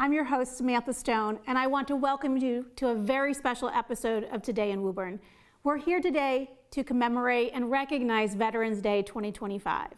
I'm your host, Samantha Stone, and I want to welcome you to a very special episode of Today in Woburn. We're here today to commemorate and recognize Veterans Day 2025.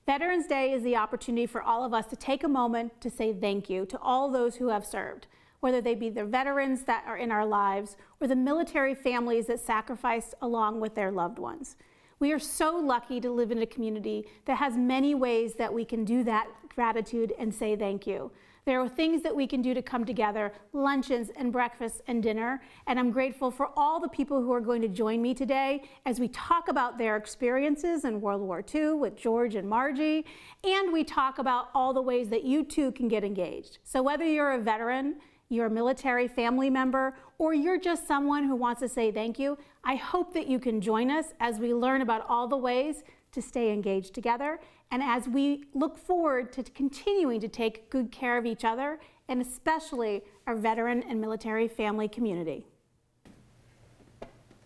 Veterans Day is the opportunity for all of us to take a moment to say thank you to all those who have served, whether they be the veterans that are in our lives or the military families that sacrificed along with their loved ones. We are so lucky to live in a community that has many ways that we can do that gratitude and say thank you. There are things that we can do to come together, luncheons and breakfasts and dinner, and I'm grateful for all the people who are going to join me today as we talk about their experiences in World War II with George and Margie, and we talk about all the ways that you too can get engaged. So whether you're a veteran, you're a military family member, or you're just someone who wants to say thank you, I hope that you can join us as we learn about all the ways to stay engaged together, and as we look forward to continuing to take good care of each other, and especially our veteran and military family community.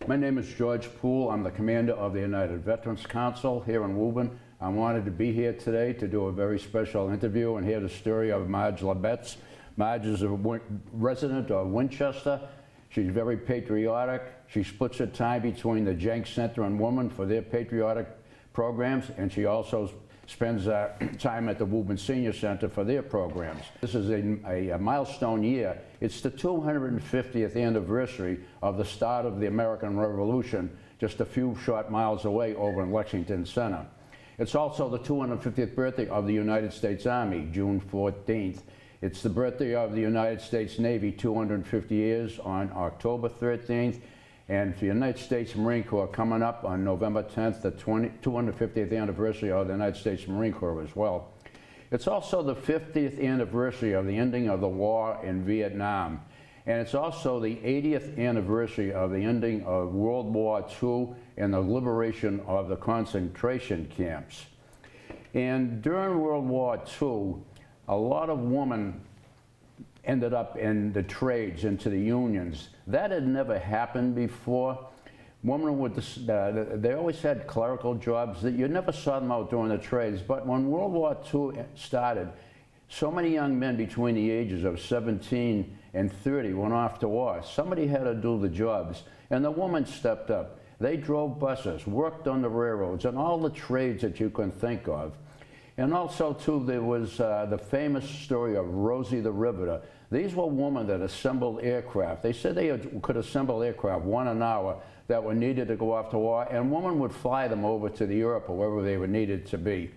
My name is George Poole. I'm the commander of the United Veterans Council here in Woburn. I'm honored to be here today to do a very special interview and hear the story of Marge Labetz. Marge is a resident of Winchester. She's very patriotic. She splits her time between the Jenks Center and Woburn for their patriotic programs, and she also spends time at the Woburn Senior Center for their programs. This is a milestone year. It's the 250th anniversary of the start of the American Revolution, just a few short miles away over in Lexington Center. It's also the 250th birthday of the United States Army, June 14th. It's the birthday of the United States Navy, 250 years on October 13th. And for the United States Marine Corps coming up on November 10th, the 250th anniversary of the United States Marine Corps as well. It's also the 50th anniversary of the ending of the war in Vietnam. And it's also the 80th anniversary of the ending of World War II and the liberation of the concentration camps. And during World War II, a lot of women ended up in the trades, into the unions. That had never happened before. Women would, they always had clerical jobs that you never saw them out doing the trades. But when World War II started, so many young men between the ages of 17 and 30 went off to war. Somebody had to do the jobs, and the women stepped up. They drove buses, worked on the railroads, and all the trades that you can think of. And also, too, there was the famous story of Rosie the Riveter. These were women that assembled aircraft. They said they could assemble aircraft, one an hour, that were needed to go off to war, and women would fly them over to Europe or wherever they were needed to be.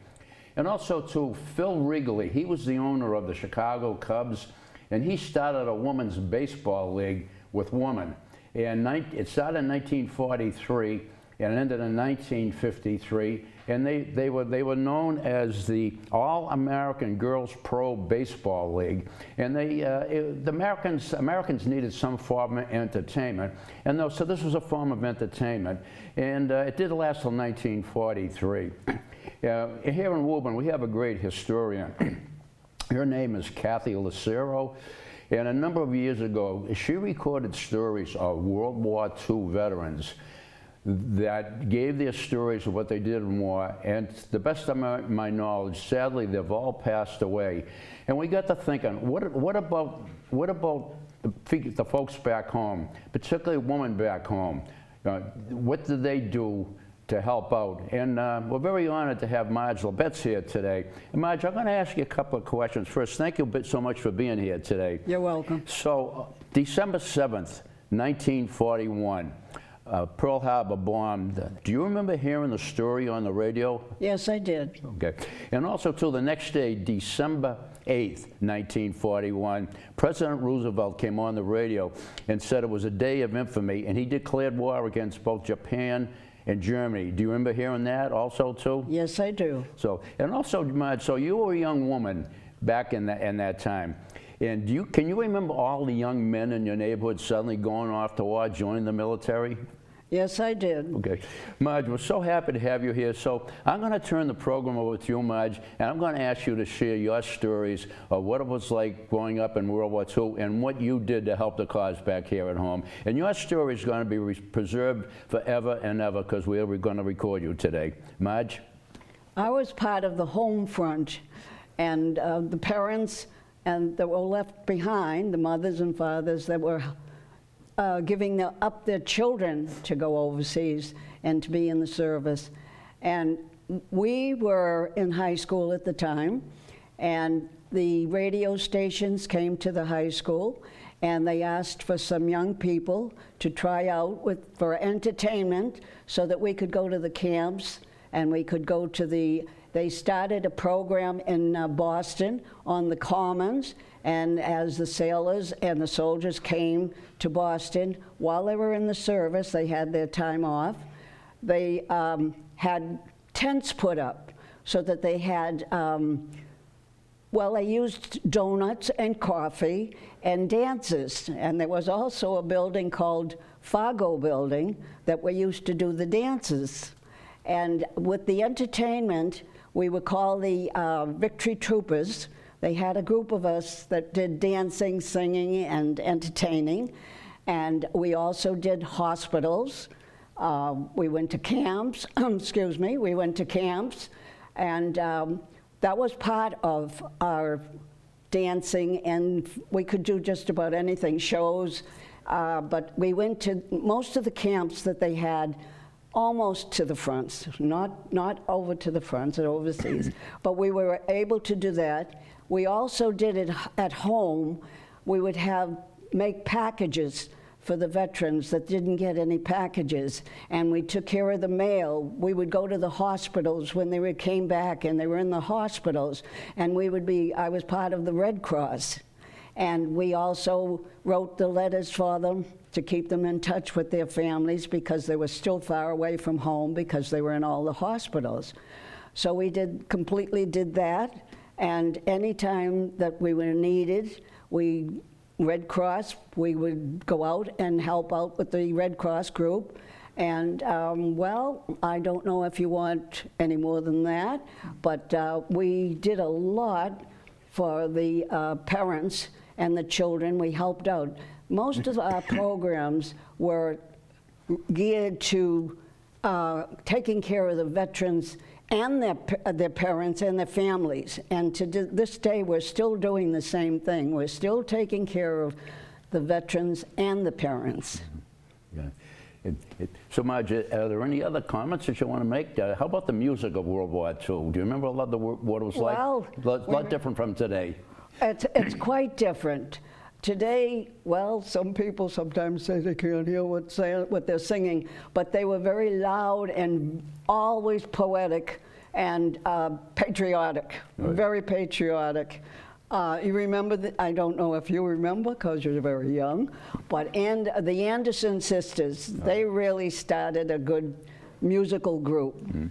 And also, too, Phil Wrigley, he was the owner of the Chicago Cubs, and he started a women's baseball league with women. And it started in 1943 and ended in 1953. And they were known as the All-American Girls Pro Baseball League. And the Americans needed some form of entertainment. And so this was a form of entertainment. And it did last till 1943. Here in Woburn, we have a great historian. Her name is Kathy Lucero. And a number of years ago, she recorded stories of World War II veterans that gave their stories of what they did in war, and to the best of my knowledge, sadly, they've all passed away. And we got to thinking, what about the folks back home, particularly women back home? What did they do to help out? And we're very honored to have Marge Labetz here today. And Marge, I'm going to ask you a couple of questions. First, thank you so much for being here today. You're welcome. So, December 7th, 1941, Pearl Harbor bombed. Do you remember hearing the story on the radio? Yes, I did. Okay. And also, too, the next day, December 8th, 1941, President Roosevelt came on the radio and said it was a day of infamy, and he declared war against both Japan and Germany. Do you remember hearing that also, too? Yes, I do. So, and also, Marge, so you were a young woman back in that time. And can you remember all the young men in your neighborhood suddenly going off to war, joining the military? Yes, I did. Okay. Marge, we're so happy to have you here. So I'm going to turn the program over to you, Marge, and I'm going to ask you to share your stories of what it was like growing up in World War II and what you did to help the cause back here at home. And your story is going to be preserved forever and ever because we're going to record you today. Marge? I was part of the home front, and the parents and that were left behind, the mothers and fathers that were giving up their children to go overseas and to be in the service. And we were in high school at the time, and the radio stations came to the high school, and they asked for some young people to try out for entertainment so that we could go to the camps and we could go to they started a program in Boston on the Commons, and as the sailors and the soldiers came to Boston, while they were in the service, they had their time off, they had tents put up so that they had, they used donuts and coffee and dances. And there was also a building called Fargo Building that we used to do the dances. And with the entertainment, we would call the Victory Troopers. They had a group of us that did dancing, singing, and entertaining. And we also did hospitals. We went to camps, we went to camps, and that was part of our dancing, and we could do just about anything, shows, but we went to most of the camps that they had almost to the fronts, not over to the fronts and overseas, but we were able to do that. We also did it at home. We would make packages for the veterans that didn't get any packages, and we took care of the mail. We would go to the hospitals when they came back and they were in the hospitals, and I was part of the Red Cross, and we also wrote the letters for them to keep them in touch with their families because they were still far away from home because they were in all the hospitals. So we completely did that, and anytime that we were needed, Red Cross, we would go out and help out with the Red Cross group. And I don't know if you want any more than that, but we did a lot for the parents and the children. We helped out. Most of our programs were geared to taking care of the veterans and their parents and their families. And to this day, we're still doing the same thing. We're still taking care of the veterans and the parents. Yeah. So, Marge, are there any other comments that you want to make? How about the music of World War II? Do you remember a lot of what it was like? Well, a lot different from today. It's quite different. Today, some people sometimes say they can't hear what they're singing, but they were very loud and always poetic and patriotic, right. Very patriotic. You remember, I don't know if you remember because you're very young, but the Anderson sisters, they really started a good musical group. Mm-hmm.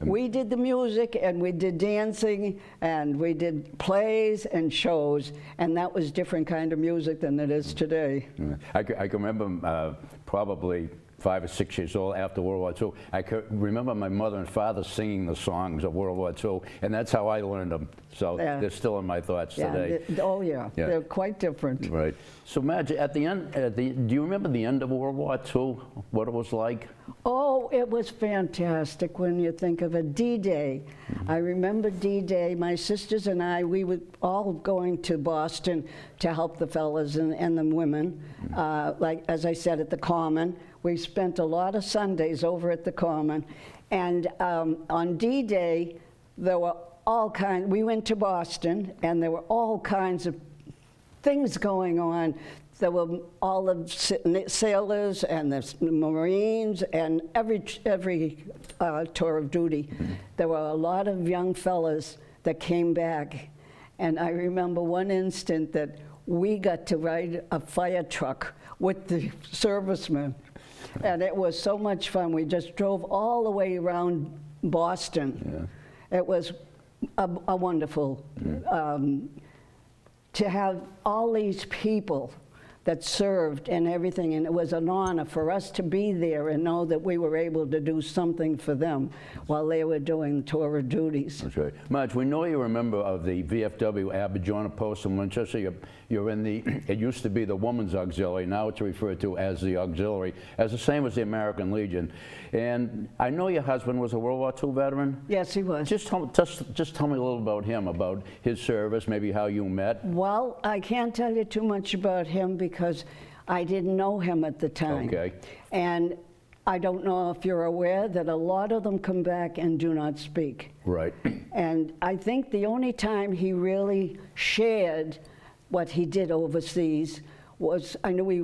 We did the music, and we did dancing, and we did plays and shows, and that was different kind of music than it is today. I can remember probably 5 or 6 years old after World War II. I could remember my mother and father singing the songs of World War II, and that's how I learned them. So they're still in my thoughts today. Yeah, they're quite different. Right. So, Madge, at the end, do you remember the end of World War II, what it was like? Oh, it was fantastic when you think of it. D-Day. Mm-hmm. I remember D-Day. My sisters and I, we were all going to Boston to help the fellas and the women. Mm-hmm. Like, as I said, at the Common. We spent a lot of Sundays over at the Common. And on D-Day, there were we went to Boston, and there were all kinds of things going on. There were all the sailors and the Marines and every tour of duty. Mm-hmm. There were a lot of young fellas that came back. And I remember one instant that we got to ride a fire truck with the servicemen. And it was so much fun. We just drove all the way around Boston. Yeah. It was a wonderful, to have all these people that served and everything, and it was an honor for us to be there and know that we were able to do something for them while they were doing Torah duties. That's right. Marge, we know you're a member of the VFW Aberdeen Post in Winchester. You're in the, it used to be the Women's Auxiliary, now it's referred to as the Auxiliary, as the same as the American Legion. And I know your husband was a World War II veteran. Yes, he was. Just tell me a little about him, about his service, maybe how you met. Well, I can't tell you too much about him because I didn't know him at the time. Okay. And I don't know if you're aware that a lot of them come back and do not speak. Right. And I think the only time he really shared what he did overseas was, I know he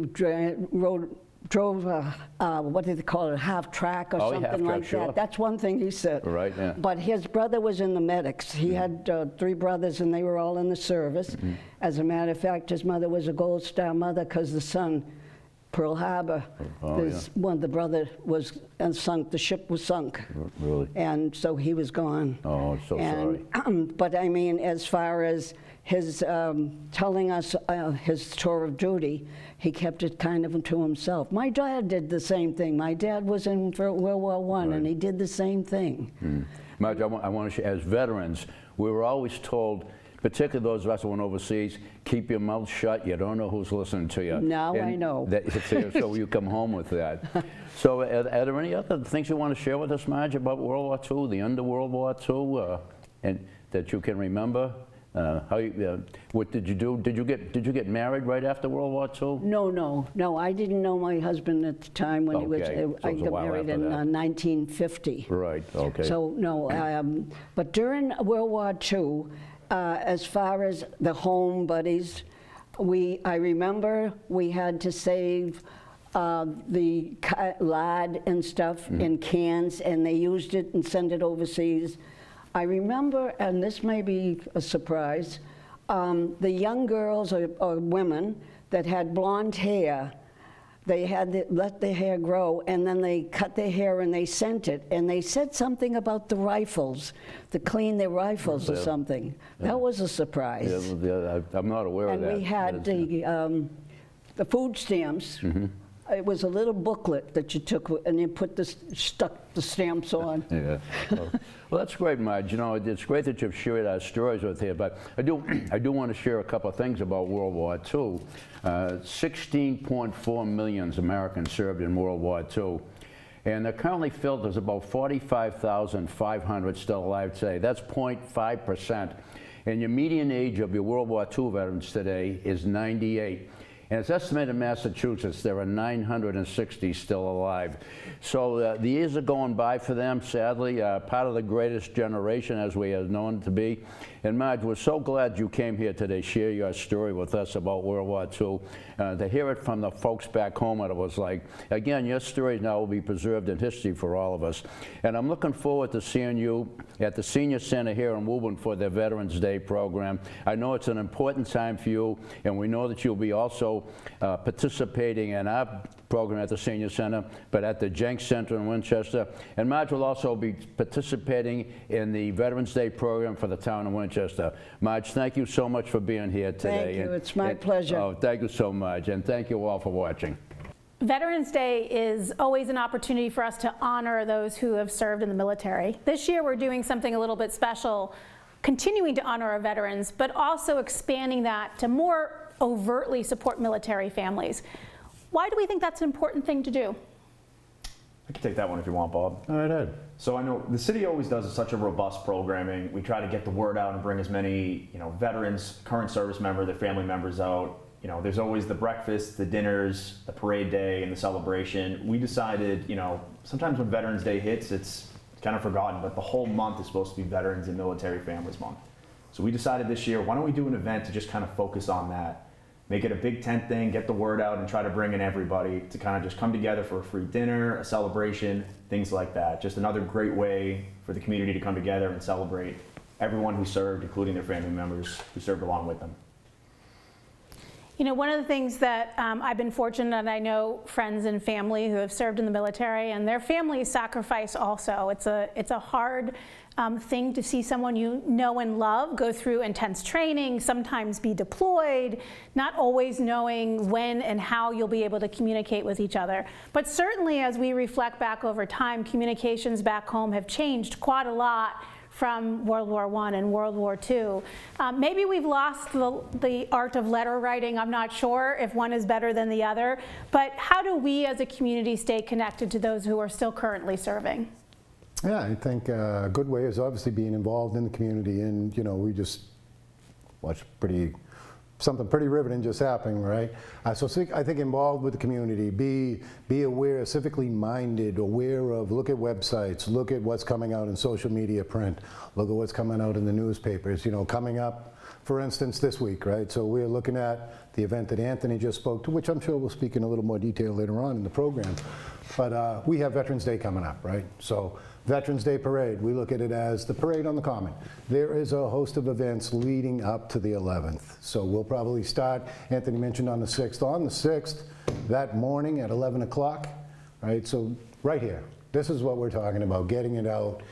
drove what do they call it, a half track or something half-track, like sure. that. That's one thing he said. Right, yeah. But his brother was in the medics. He had 3 brothers and they were all in the service. As a matter of fact, his mother was a Gold Star mother because the son, Pearl Harbor, one of the brother was sunk, the ship was sunk. Really? And so he was gone. Oh, so sorry. But I mean, as far as his telling us his tour of duty, he kept it kind of to himself. My dad did the same thing. My dad was in World War I, and he did the same thing. Marge, I want to share, as veterans, we were always told, particularly those of us who went overseas, keep your mouth shut. You don't know who's listening to you. Now And I know. So you come home with that. So are there any other things you want to share with us, Marge, about World War II, the end of World War II, and that you can remember? What did you do? Did you get married right after World War II? No. I didn't know my husband at the time when he was. Okay. So I it was a got while married after in that. 1950. Right. Okay. So no, but during World War II, as far as the home buddies, I remember we had to save the lard and stuff in cans, and they used it and sent it overseas. I remember, and this may be a surprise, the young girls or women that had blonde hair, they had let their hair grow, and then they cut their hair and they sent it, and they said something about the rifles, to clean their rifles or something. That was a surprise. I'm not aware of that. And we had the food stamps. It was a little booklet that you took and you stuck the stamps on. Yeah. Well, that's great, Marge. You know, it's great that you've shared our stories with here, but I do want to share a couple of things about World War II. 16.4 million Americans served in World War II. And they're currently filled, there's about 45,500 still alive today. That's 0.5%. And your median age of your World War II veterans today is 98. And it's estimated in Massachusetts there are 960 still alive. So the years are going by for them, sadly, part of the greatest generation as we have known to be. And Marge, we're so glad you came here today, share your story with us about World War II. To hear it from the folks back home, it was like, again, your story now will be preserved in history for all of us. And I'm looking forward to seeing you at the Senior Center here in Woburn for their Veterans Day program. I know it's an important time for you, and we know that you'll be also participating in our program at the Senior Center, but at the Jenks Center in Winchester. And Marge will also be participating in the Veterans Day program for the town of Winchester. Marge, thank you so much for being here today. Thank you. It's my pleasure. Oh, thank you so much, and thank you all for watching. Veterans Day is always an opportunity for us to honor those who have served in the military. This year we're doing something a little bit special, continuing to honor our veterans, but also expanding that to more overtly support military families. Why do we think that's an important thing to do? I can take that one if you want, Bob. All right, Ed. So I know the city always does such a robust programming. We try to get the word out and bring as many, veterans, current service members, their family members out. There's always the breakfast, the dinners, the parade day, and the celebration. We decided, sometimes when Veterans Day hits, it's kind of forgotten, but the whole month is supposed to be Veterans and Military Families Month. So we decided this year, why don't we do an event to just kind of focus on that? Make it a big tent thing, get the word out, and try to bring in everybody to kind of just come together for a free dinner, a celebration, things like that. Just another great way for the community to come together and celebrate everyone who served, including their family members who served along with them. You know, one of the things that I've been fortunate, and I know friends and family who have served in the military, and their families sacrifice also. It's a hard thing to see someone you know and love go through intense training, sometimes be deployed, not always knowing when and how you'll be able to communicate with each other. But certainly as we reflect back over time, communications back home have changed quite a lot from World War I and World War II. Maybe we've lost the art of letter writing. I'm not sure if one is better than the other, but how do we as a community stay connected to those who are still currently serving? Yeah, I think a good way is obviously being involved in the community, and you know, we just watched something pretty riveting just happening, right? I think involved with the community, be aware, civically minded, aware of, look at websites, look at what's coming out in social media, print, look at what's coming out in the newspapers, you know, coming up, for instance, this week, right? So we're looking at the event that Anthony just spoke to, which I'm sure we'll speak in a little more detail later on in the program. But we have Veterans Day coming up, right? So Veterans Day Parade, we look at it as the parade on the Common. There is a host of events leading up to the 11th. So we'll probably start, Anthony mentioned on the 6th. On the 6th, that morning at 11 o'clock, right? So right here, this is what we're talking about, getting it out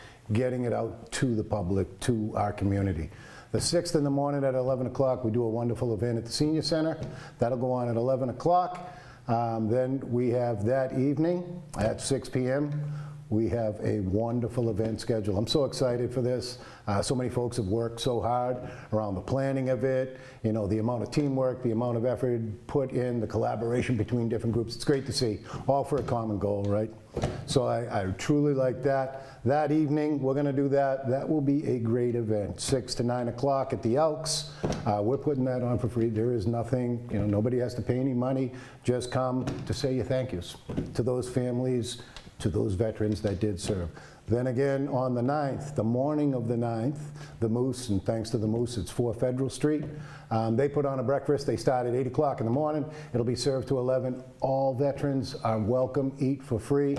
to the public, to our community. The 6th in the morning at 11 o'clock, we do a wonderful event at the Senior Center. That'll go on at 11 o'clock. Then we have that evening at 6 p.m. We have a wonderful event schedule. I'm so excited for this. So many folks have worked so hard around the planning of it, you know, the amount of teamwork, the amount of effort put in, the collaboration between different groups. It's great to see, all for a common goal, right? So I truly like that. That evening, we're going to do that. That will be a great event, 6 to 9 o'clock at the Elks. We're putting that on for free. There is nothing, you know, nobody has to pay any money. Just come to say your thank yous to those families, to those veterans that did serve. Then again, on the 9th, the morning of the 9th, the Moose, and thanks to the Moose, it's 4 Federal Street. They put on a breakfast. They start at 8 o'clock in the morning. It'll be served to 11. All veterans are welcome, eat for free.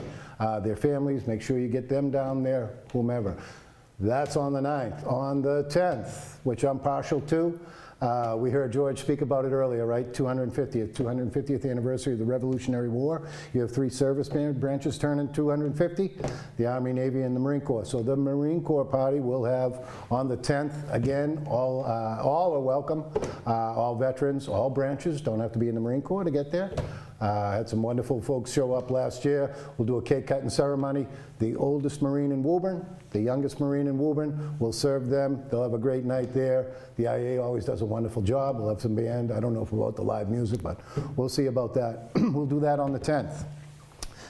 Their families, make sure you get them down there, whomever. That's on the 9th. On the 10th, which I'm partial to, we heard George speak about it earlier, right? 250th anniversary of the Revolutionary War. You have 3 service branches turning 250, the Army, Navy, and the Marine Corps. So the Marine Corps party will have on the 10th, again, all are welcome. All veterans, all branches, don't have to be in the Marine Corps to get there. Had some wonderful folks show up last year. We'll do a cake cutting ceremony. The oldest Marine in Woburn, the youngest Marine in Woburn, we'll serve them. They'll have a great night there. The IA always does a wonderful job. We'll have some band. I don't know if about the live music, but we'll see about that. We'll do that on the 10th.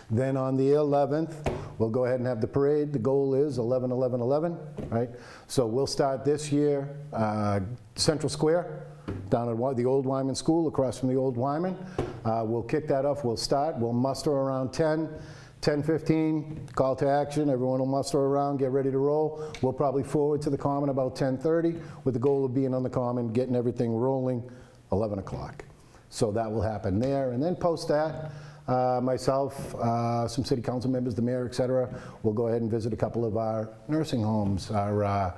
Then on the 11th, we'll go ahead and have the parade. The goal is 11-11-11, right? So we'll start this year, Central Square, down at the old Wyman School, across from the old Wyman. We'll kick that off. We'll start. We'll muster around 10:15, call to action. Everyone will muster around, get ready to roll. We'll probably forward to the Common about 10:30 with the goal of being on the Common, getting everything rolling 11 o'clock. So that will happen there. And then post that, myself, some city council members, the mayor, et cetera, will go ahead and visit a couple of our nursing homes, our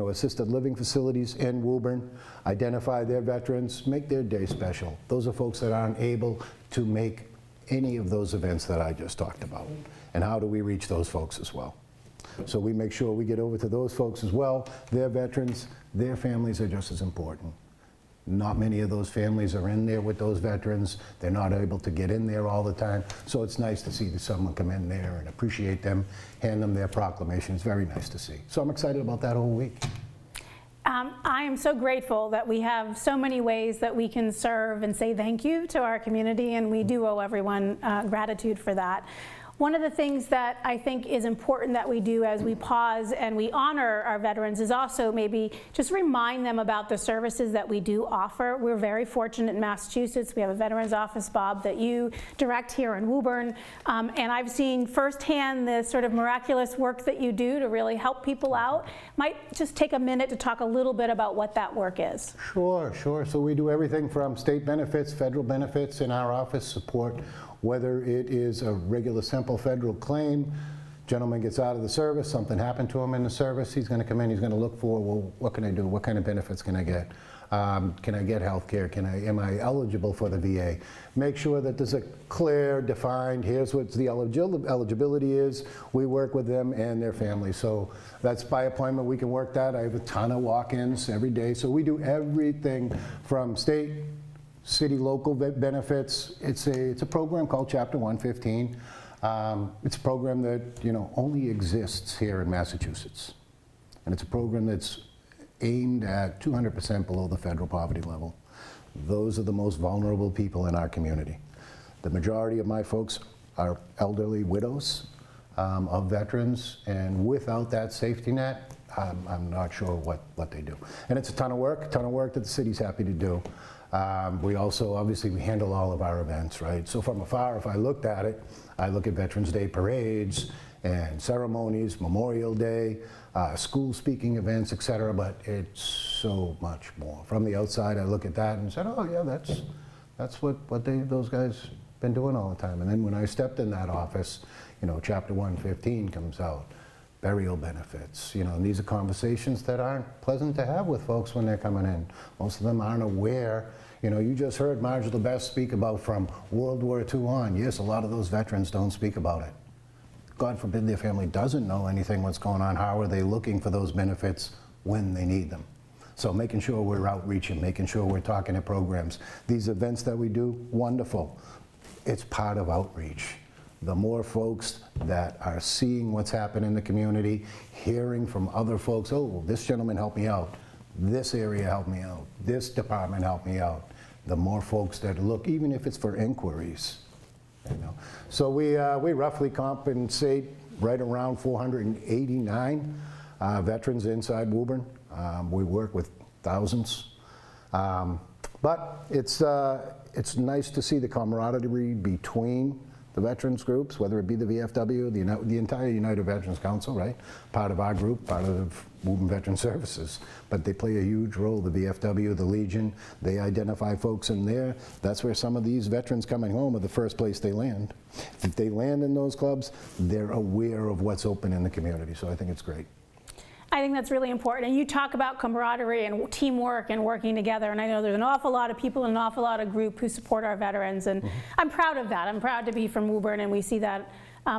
assisted living facilities in Woburn, identify their veterans, make their day special. Those are folks that aren't able to make any of those events that I just talked about. And how do we reach those folks as well? So we make sure we get over to those folks as well. Their veterans, their families are just as important. Not many of those families are in there with those veterans. They're not able to get in there all the time. So it's nice to see someone come in there and appreciate them, hand them their proclamation. It's very nice to see. So I'm excited about that whole week. I am so grateful that we have so many ways that we can serve and say thank you to our community, and we do owe everyone gratitude for that. One of the things that I think is important that we do as we pause and we honor our veterans is also maybe just remind them about the services that we do offer. We're very fortunate in Massachusetts. We have a Veterans Office, Bob, that you direct here in Woburn. And I've seen firsthand the sort of miraculous work that you do to really help people out. Might just take a minute to talk a little bit about what that work is. Sure. So we do everything from state benefits, federal benefits in our office, support whether it is a regular simple federal claim Gentleman gets out of the service, something happened to him in the service, he's going to come in, he's going to look for, well, what can I do? What kind of benefits can I get? Can I get health care? Am I eligible for the VA? Make sure that there's a clear, defined, here's what the eligibility is. We work with them and their families. So that's by appointment, we can work that. I have a ton of walk-ins every day. So we do everything from state, city, local benefits. It's a program called Chapter 115. It's a program that, only exists here in Massachusetts. And it's a program that's aimed at 200% below the federal poverty level. Those are the most vulnerable people in our community. The majority of my folks are elderly widows of veterans, and without that safety net, I'm not sure what they do. And it's a ton of work that the city's happy to do. We also, obviously, we handle all of our events, right? So from afar, if I looked at it, I look at Veterans Day parades and ceremonies, Memorial Day, school speaking events, et cetera, but it's so much more. From the outside, I look at that and said, oh yeah, that's what those guys been doing all the time. And then when I stepped in that office, Chapter 115 comes out, burial benefits, and these are conversations that aren't pleasant to have with folks when they're coming in. Most of them aren't aware. You just heard Marge LeBest speak about from World War II on. Yes, a lot of those veterans don't speak about it. God forbid their family doesn't know anything what's going on. How are they looking for those benefits when they need them? So making sure we're outreaching, making sure we're talking at programs. These events that we do, wonderful. It's part of outreach. The more folks that are seeing what's happening in the community, hearing from other folks, oh, this gentleman helped me out, this area helped me out, this department helped me out. The more folks that look, even if it's for inquiries. So we roughly compensate right around 489 veterans inside Woburn. We work with thousands, but it's nice to see the camaraderie between the veterans groups, whether it be the VFW, the entire United Veterans Council, right? Part of our group, part of Woburn Veteran Services. But they play a huge role, the VFW, the Legion. They identify folks in there. That's where some of these veterans coming home are the first place they land. If they land in those clubs, they're aware of what's open in the community. So I think it's great. I think that's really important. And you talk about camaraderie and teamwork and working together. And I know there's an awful lot of people and an awful lot of group who support our veterans. And I'm proud of that. I'm proud to be from Woburn, and we see that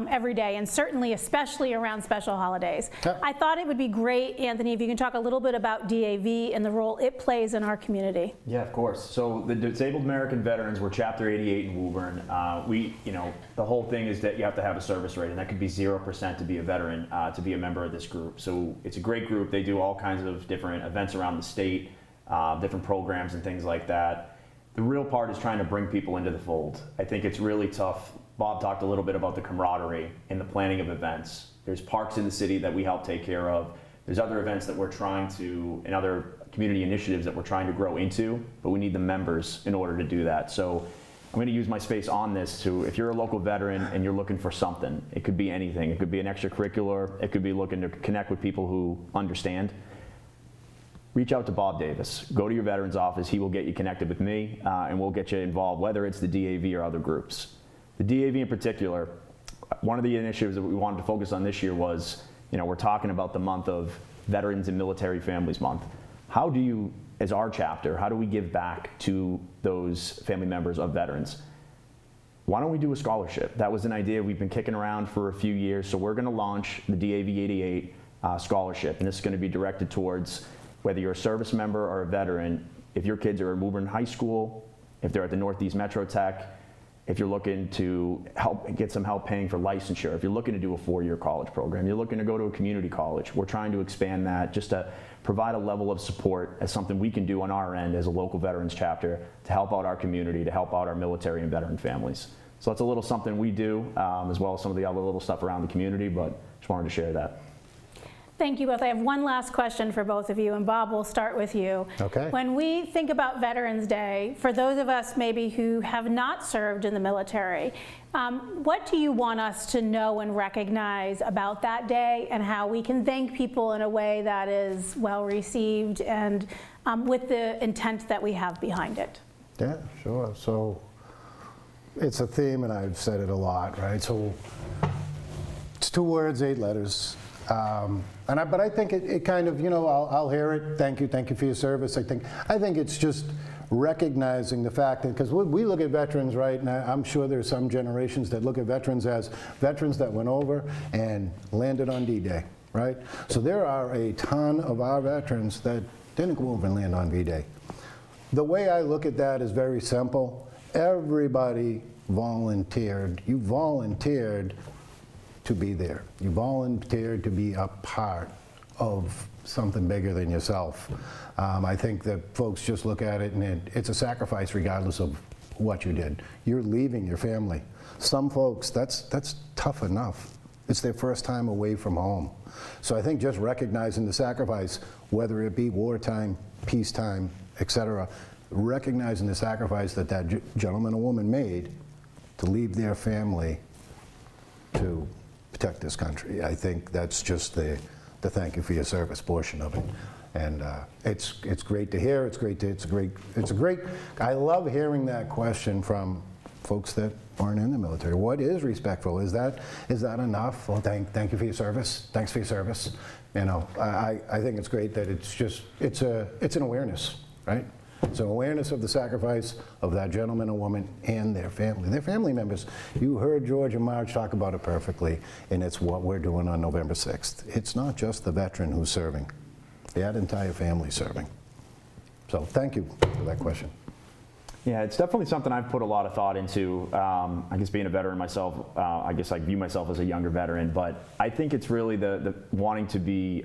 every day, and certainly especially around special holidays. Yeah. I thought it would be great, Anthony, if you can talk a little bit about DAV and the role it plays in our community. Yeah, of course. So the Disabled American Veterans, we're Chapter 88 in Woburn. The whole thing is that you have to have a service rate, and that could be 0% to be a veteran, to be a member of this group. So it's a great group. They do all kinds of different events around the state, different programs and things like that. The real part is trying to bring people into the fold. I think it's really tough. Bob talked a little bit about the camaraderie in the planning of events. There's parks in the city that we help take care of. There's other events that we're trying to, and other community initiatives that we're trying to grow into, but we need the members in order to do that. So I'm going to use my space on this to, if you're a local veteran and you're looking for something, it could be anything. It could be an extracurricular. It could be looking to connect with people who understand. Reach out to Bob Davis. Go to your veterans office. He will get you connected with me, and we'll get you involved, whether it's the DAV or other groups. The DAV in particular, one of the initiatives that we wanted to focus on this year was, we're talking about the month of Veterans and Military Families Month. How do you, as our chapter, how do we give back to those family members of veterans? Why don't we do a scholarship? That was an idea we've been kicking around for a few years, so we're going to launch the DAV 88 scholarship, and this is going to be directed towards whether you're a service member or a veteran. If your kids are at Woburn High School, if they're at the Northeast Metro Tech, if you're looking to get some help paying for licensure, if you're looking to do a 4-year college program, you're looking to go to a community college, we're trying to expand that just to provide a level of support as something we can do on our end as a local veterans chapter to help out our community, to help out our military and veteran families. So that's a little something we do, as well as some of the other little stuff around the community, but just wanted to share that. Thank you both. I have one last question for both of you, and Bob, we'll start with you. Okay. When we think about Veterans Day, for those of us maybe who have not served in the military, what do you want us to know and recognize about that day, and how we can thank people in a way that is well received and with the intent that we have behind it? Yeah, sure. So it's a theme, and I've said it a lot, right? So It's 2 words, 8 letters. But I think it kind of, I'll hear it. Thank you for your service. I think it's just recognizing the fact that, because we look at veterans, right, and I'm sure there's some generations that look at veterans as veterans that went over and landed on D-Day, right? So there are a ton of our veterans that didn't go over and land on V-Day. The way I look at that is very simple. Everybody volunteered. You volunteered to be there. You volunteered to be a part of something bigger than yourself. I think that folks just look at it and it's a sacrifice regardless of what you did. You're leaving your family. Some folks, that's tough enough. It's their first time away from home. So I think just recognizing the sacrifice, whether it be wartime, peacetime, etc., recognizing the sacrifice that gentleman or woman made to leave their family to protect this country. I think that's just the thank you for your service portion of it. And it's great to hear. It's a great. I love hearing that question from folks that aren't in the military. What is respectful? Is that enough? Well, thank you for your service. Thanks for your service. I think it's great that it's an awareness, right? It's an awareness of the sacrifice of that gentleman or woman and their family members. You heard George and Marge talk about it perfectly, and it's what we're doing on November 6th. It's not just the veteran who's serving. That entire family serving. So thank you for that question. Yeah, it's definitely something I've put a lot of thought into. I guess being a veteran myself, I guess I view myself as a younger veteran, but I think it's really the wanting to be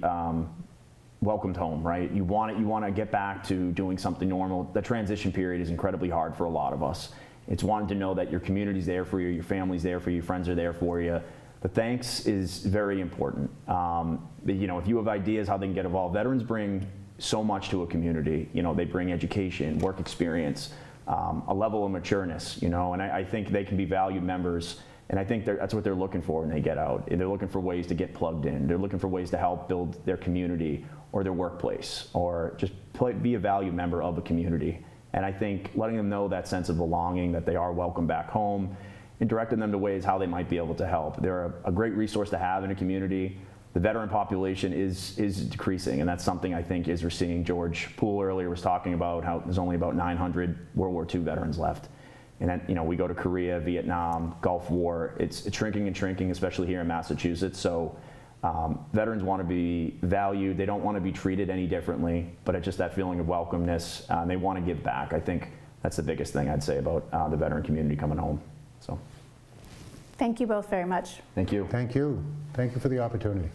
welcomed home, right? You want to get back to doing something normal. The transition period is incredibly hard for a lot of us. It's wanting to know that your community's there for you, your family's there for you, your friends are there for you. The thanks is very important. If you have ideas how they can get involved, veterans bring so much to a community. They bring education, work experience, a level of matureness, and I think they can be valued members. And I think that's what they're looking for when they get out. They're looking for ways to get plugged in. They're looking for ways to help build their community or their workplace, or just be a valued member of a community. And I think letting them know that sense of belonging, that they are welcome back home, and directing them to ways how they might be able to help. They're a great resource to have in a community. The veteran population is decreasing, and that's something I think is we're seeing. George Poole earlier was talking about how there's only about 900 World War II veterans left. And then, we go to Korea, Vietnam, Gulf War. It's shrinking and shrinking, especially here in Massachusetts. So veterans want to be valued. They don't want to be treated any differently, but it's just that feeling of welcomeness. They want to give back. I think that's the biggest thing I'd say about the veteran community coming home. So, Thank you both very much. thank you. Thank you. Thank you for the opportunity.